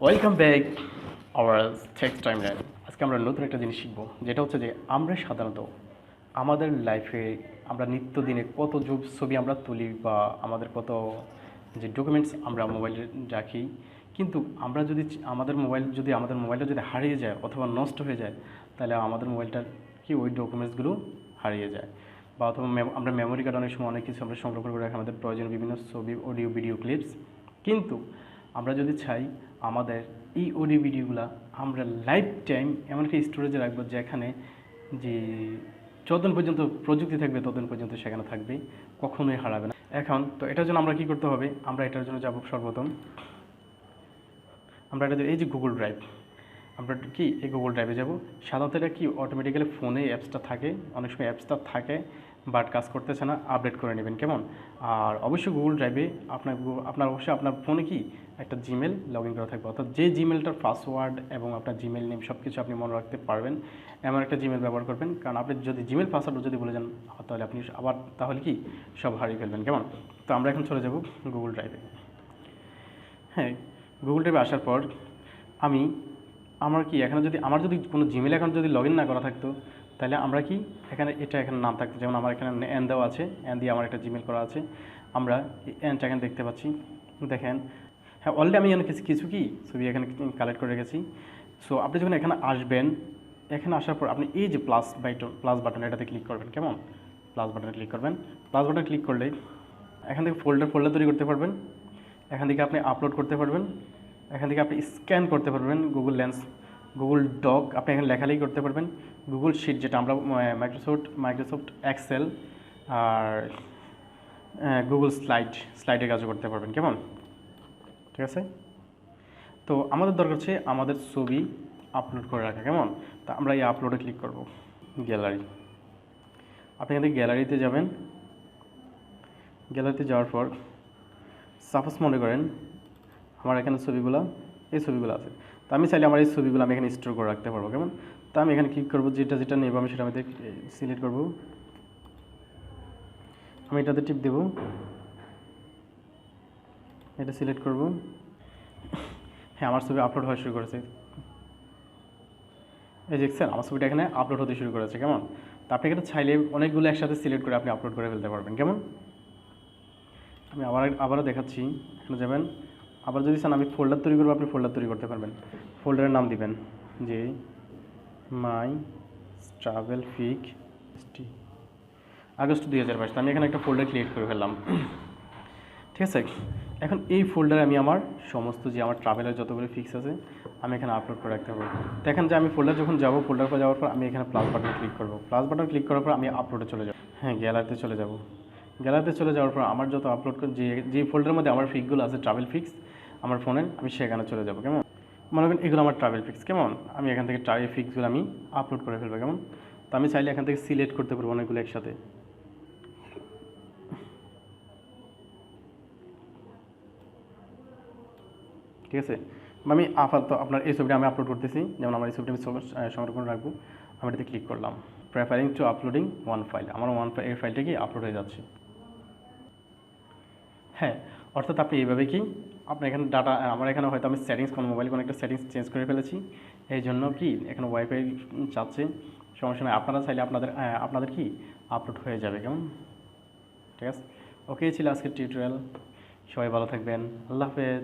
Welcome back hour text timeline. আজকে আমরা নতুন একটা জিনিস শিখব, যেটা হচ্ছে যে আমরা সাধারণত আমাদের লাইফে আমরা নিত্যদিনে কত ছবি আমরা তুলি বা আমাদের কত যে ডকুমেন্টস আমরা মোবাইলে রাখি, কিন্তু আমরা যদি আমাদের মোবাইলটা যদি হারিয়ে যায় অথবা নষ্ট হয়ে যায়, তাহলে আমাদের মোবাইলটার কি ওই ডকুমেন্টসগুলো হারিয়ে যায় বা অথবা আমরা মেমোরি কার্ড অনেক সময় অনেক কিছু আমরা সংরক্ষণ করে রাখি, আমাদের প্রয়োজনীয় বিভিন্ন ছবি, অডিও, ভিডিও ক্লিপস। কিন্তু আমরা যদি চাই আমাদের এই অডিও ভিডিওগুলো আমরা লাইফ টাইম এমন একটা স্টোরেজে রাখবো, যেখানে যে যতদিন পর্যন্ত প্রযুক্তি থাকবে ততদিন পর্যন্ত সেখানে থাকবে, কখনোই হারাবে না। এখন তো এটার জন্য আমরা কী করতে হবে, আমরা এটার জন্য যাব সর্বপ্রথম আমরা এটা এই যে গুগল ড্রাইভ, আমরা কি এই গুগল ড্রাইভে যাব। সাধারণত এটা কি অটোমেটিক্যালি ফোনে অ্যাপসটা থাকে, অনেক সময় অ্যাপসটা থাকে বাট কাজ করতেছে না, আপডেট করে নেবেন কেমন। আর অবশ্যই গুগল ড্রাইভে আপনার অবশ্যই আপনার ফোনে কি একটা জিমেল লগ ইন করা থাকবে, অর্থাৎ যে জিমেলটার পাসওয়ার্ড এবং আপনার জিমেল নেম সব কিছু আপনি মনে রাখতে পারবেন এমন একটা জিমেল ব্যবহার করবেন। কারণ আপনি যদি জিমেল পাসওয়ার্ড যদি বলে যান, তাহলে আপনি আবার তাহলে কি সব হারিয়ে ফেলবেন কেমন। তো আমরা এখন চলে যাব গুগল ড্রাইভে। হ্যাঁ, গুগল ড্রাইভে আসার পর আমার যদি কোনো জিমেল অ্যাকাউন্ট যদি লগ ইন না করা থাকতো, তাহলে আমরা কি এখানে নাম থাকতো, যেমন আমার এখানে এন দেওয়া আছে, এন দিয়ে আমার একটা জিমেল করা আছে, আমরা এনটা এখানে দেখতে পাচ্ছি। দেখেন, হ্যাঁ, অলরেডি আমি এখানে কিছু কি ছবি এখানে কালেক্ট করে রেখেছি। সো আপনি যখন এখানে আসবেন, এখানে আসার পর আপনি এই যে প্লাস বাটন এটাতে ক্লিক করবেন কেমন। প্লাস বাটনে ক্লিক করবেন। প্লাস বাটনে ক্লিক করলে এখান থেকে ফোল্ডার তৈরি করতে পারবেন, এখান থেকে আপনি আপলোড করতে পারবেন, এখান থেকে আপনি স্ক্যান করতে পারবেন, গুগল লেন্স, গুগল ডক আপনি এখানে লেখালেখি করতে পারবেন, গুগল শিট যেটা আমরা মাইক্রোসফট এক্সেল আর গুগল স্লাইডের কাজও করতে পারবেন কেমন। ঠিক আছে, তো আমাদের দরকার হচ্ছে আমাদের ছবি আপলোড করে রাখা কেমন। তা আমরা এই আপলোডে ক্লিক করব। গ্যালারি, আপনি এখান থেকে গ্যালারিতে যাবেন। গ্যালারিতে যাওয়ার পর সাপোজ মনে করেন আমার এখানে এই ছবিগুলো আছে, তো আমি চাইলে আমার এই ছবিগুলো আমি এখানে স্টোর করে রাখতে পারবো কেমন। তো আমি এখানে ক্লিক করবো, যেটা নেব আমি সেটা আমি সিলেক্ট করবো, আমি এটাতে টিপ দেবো, এটা সিলেক্ট করব। হ্যাঁ, আমার ছবি আপলোড হওয়া শুরু করেছে, এই দেখছেন আমার ছবিটা এখানে আপলোড হতে শুরু করেছে কেমন। তো আপনি এখানে চাইলে অনেকগুলো একসাথে সিলেক্ট করে আপনি আপলোড করে ফেলতে পারবেন কেমন। আমি আবারও দেখাচ্ছি, এখানে যাবেন, আবার যদি চান আমি ফোল্ডার তৈরি করবো, আপনি ফোল্ডার তৈরি করতে পারবেন। ফোল্ডারের নাম দিবেন যে মাই ট্রাভেল ফিক আগস্ট 2022। তো আমি এখানে একটা ফোল্ডার ক্রিয়েট করে ফেললাম। ঠিক আছে, এখন এই ফোল্ডারে আমি আমার সমস্ত যে আমার ট্রাভেলের যতগুলো ফিক্স আছে আমি এখানে আপলোড করে রাখতে পারবো। দেখেন যে আমি ফোল্ডার যখন যাবো, ফোল্ডার পর যাওয়ার পর আমি এখানে প্লাস বাটন ক্লিক করবো। প্লাস বাটন ক্লিক করার পর আমি আপলোডে চলে যাবো। হ্যাঁ, গ্যালারিতে চলে যাব। গ্যালারিতে চলে যাওয়ার পর আমার যত আপলোড যে ফোল্ডারের মধ্যে আমার ফিকগুলো আছে ট্রাভেল ফিক্স আমার ফোনের, আমি সেখানে চলে যাবো কেমন। মনে করেন এগুলো আমার ট্রাভেল ফিক্স কেমন, আমি এখান থেকে ট্রাভেল ফিক্সগুলো আমি আপলোড করে ফেলবো কেমন। তো আমি চাইলে এখান থেকে সিলেক্ট করতে পারবো অনেকগুলো একসাথে। ঠিক আছে, আমি আপাতত আপনার এই ছবিটা আমি আপলোড করতেছি, যেমন আমার এই ছবিটা আমি সংরক্ষণ রাখবো। আমি এটাতে ক্লিক করলাম, প্রেফারিং টু আপলোডিং ওয়ান ফাইল, আমার এই ফাইলটা কি আপলোড হয়ে যাচ্ছে। হ্যাঁ, অর্থাৎ আপনি এইভাবে কি আপনার এখানে ডাটা, আমার এখানে হয়তো আমি মোবাইল কোনো একটা সেটিংস চেঞ্জ করে ফেলেছি, এই জন্য কি এখানে ওয়াইফাই চাচ্ছে, সমস্যা নেই, আপনারা চাইলে আপনাদের কি আপলোড হয়ে যাবে কেমন। ঠিক আছে, ওকে, ছিল আজকের টিউটোরিয়াল। সবাই ভালো থাকবেন, আল্লাহ হাফেজ।